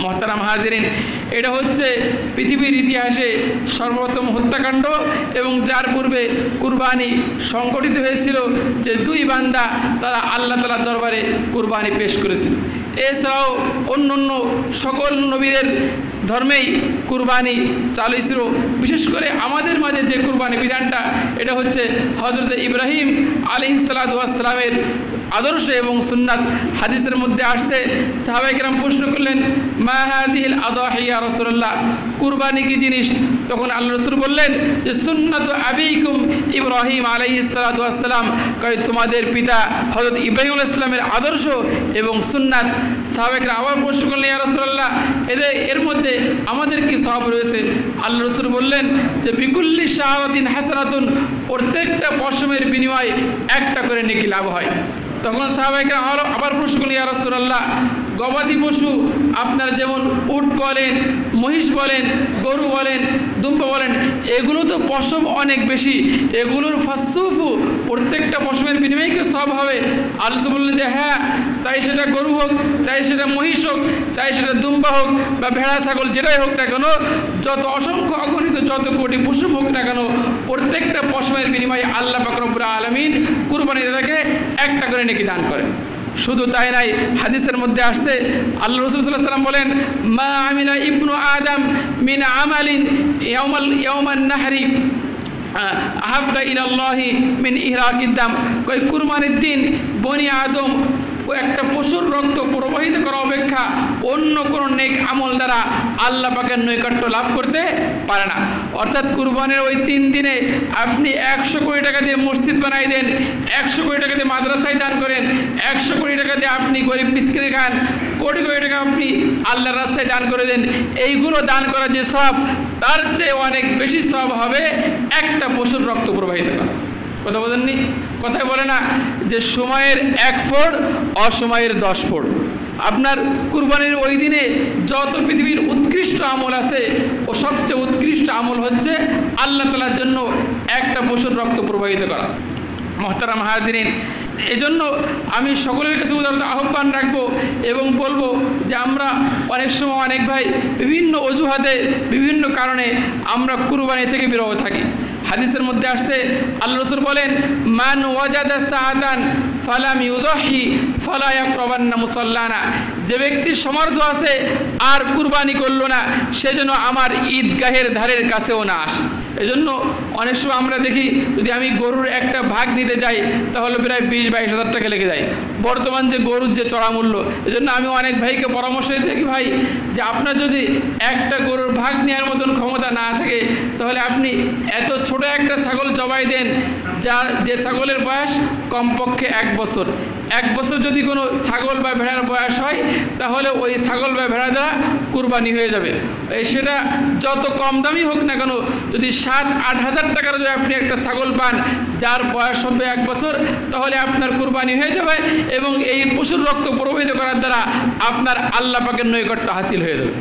মোহতারাম হাজিরিন, এটা হচ্ছে পৃথিবীর ইতিহাসে সর্বপ্রথম হত্যাকাণ্ড এবং যার পূর্বে কুরবানি সংগঠিত হয়েছিল যে দুই বান্দা তারা আল্লাহ তাআলার দরবারে কুরবানি পেশ করেছিল। এছাড়াও অন্য অন্য সকল নবীদের ধর্মেই কুরবানি চালু ছিল। বিশেষ করে আমাদের মাঝে যে কুরবানি বিধানটা এটা হচ্ছে হযরত ইব্রাহিম আলাইহিস সালাতু ওয়াস সালামের আদর্শ এবং সুন্নাত। হাদিসের মধ্যে আসছে, সাহাবায়ে কেরাম প্রশ্ন করলেন, মা হাযিহিল আদাহি ইয়া রাসূলুল্লাহ, কুরবানি কি জিনিস? তখন আল্লাহ রাসূল বললেন যে সুন্নাতু আবিকুম ইব্রাহিম আলাইহিস সালাতু ওয়াস সালাম, কারণ তোমাদের পিতা হযরত ইব্রাহিম আলাইহিস সালামের আদর্শ এবং সুন্নাত। সাহাবায়ে কেরাম আবার প্রশ্ন করলেন, ইয়া রাসূলুল্লাহ, এর মধ্যে আমাদের কি সওয়াব রয়েছে? আল্লাহ রাসূল বললেন যে বিকুল্লি শাহওয়াতিন হাসানাতুন, প্রত্যেকটা পশমের বিনিময়ে একটা করে নেকি লাভ হয়। তখন সাহাবায়ে কেরাম আবার প্রশ্ন করলেন, ইয়া রাসূলুল্লাহ, গবাদি পশু আপনার যেমন উট বলেন, মহিষ বলেন, গরু বলেন, দুম্বা বলেন, এগুলো তো পশম অনেক বেশি, এগুলোর ফাসুফু প্রত্যেকটা পশমের বিনিময়ে কি সওয়াব হবে? আল্লাহ বললেন যে হ্যাঁ, চাই সেটা গরু হোক, চাই সেটা মহিষ হোক, চাই সেটা দুম্বা হোক বা ভেড়া ছাগল যেটাই হোক না কেন, যত অসংখ্য অগণিত যত কোটি পশম হোক না কেন, প্রত্যেকটা পশমের বিনিময়ে আল্লাহ পাক রব্বুল আলামিন কুরবানিদাতাকে একটা করে নেকি দান করেন। শুধু তাই নাই, হাদিসের মধ্যে আসছে আল্লাহ রাসূল সাল্লাল্লাহু আলাইহি ওয়াসাল্লাম বলেন, মা আমিলা ইবনু আদম মিন আমালিন ইয়াওমান নাহরি আহাব্বা ইলাল্লাহি মিন ইহরাকিদ দাম। কই কুরবানির দিন বনি আদম একটা পশুর রক্ত প্রবাহিত করা অপেক্ষা অন্য কোনো নেক আমল দ্বারা আল্লাহ পাকের নৈকট্য লাভ করতে পারে না। অর্থাৎ কুরবানির ওই 3 দিনে আপনি 100 কোটি টাকা দিয়ে মসজিদ বানাই দেন, 100 কোটি টাকা দিয়ে মাদ্রাসায় দান করেন, 100 কোটি টাকা দিয়ে আপনি গরিব মিসকিনে খান, কোটি কোটি টাকা আপনি আল্লাহর রাস্তায় দান করে দেন, এইগুলো দান করা যে সওয়াব, তার চেয়ে অনেক বেশি সওয়াব হবে একটা পশুর রক্ত প্রবাহিত করা। কথা বলেননি? কথায় বলে না যে সময়ের 1 ফোঁট অসময়ের 10 ফোঁট। আপনার কুরবানির ওই দিনে যত পৃথিবীর উৎকৃষ্ট আমল আছে ও সবচেয়ে উৎকৃষ্ট আমল হচ্ছে আল্লাহ তাআলার জন্য একটা পশুর রক্ত প্রবাহিত করা। মোহতারাম হাজিরিন, এজন্য আমি সকলের কাছে উদারত আহ্বান রাখবো এবং বলবো যে আমরা অনেক সময় অনেক ভাই বিভিন্ন অজুহাতে বিভিন্ন কারণে আমরা কুরবানি থেকে বিরত থাকি। হাদিসের মধ্যে আসছে আল্লাহ রাসূল বলেন, মান ওয়াজাদা সাআতান ফালাম ইউযাহি ফালা ইয়াকরাবান্না মুসাল্লানা, যে ব্যক্তির সামর্থ্য আছে আর কুরবানি করলো না সেজন্য আমার ঈদগাহের ধারের কাছেও না আসে। এজন্য অনেক সময় আমরা দেখি যদি আমি গরুর একটা ভাগ নিতে যাই তাহলে প্রায় 20-22 হাজার টাকা লেগে যায় বর্তমান যে গরুর যে চড়া মূল্য। এজন্য আমি অনেক ভাইকে পরামর্শ দিয়ে থাকি, ভাই যে আপনার যদি একটা গরুর ভাগ নেওয়ার মতন ক্ষমতা না থাকে তাহলে আপনি এত ছোট একটা ছাগল জবাই দেন যে ছাগলের বয়স কমপক্ষে 1 বছর। 1 বছর যদি কোনো ছাগল বা ভেড়ার বয়স হয় তাহলে ওই ছাগল বা ভেড়া দ্বারা কুরবানি হয়ে যাবে। সেটা যত কম দামি হোক না কেন, যদি 7-8 হাজার টাকার যদি আপনি একটা ছাগল পান যার বয়স হবে 1 বছর, তাহলে আপনার কুরবানি হয়ে যাবে এবং এই পশুর রক্ত প্রবাহিত করার দ্বারা আপনার আল্লাহ পাকের নৈকট্য হাসিল হয়ে যাবে।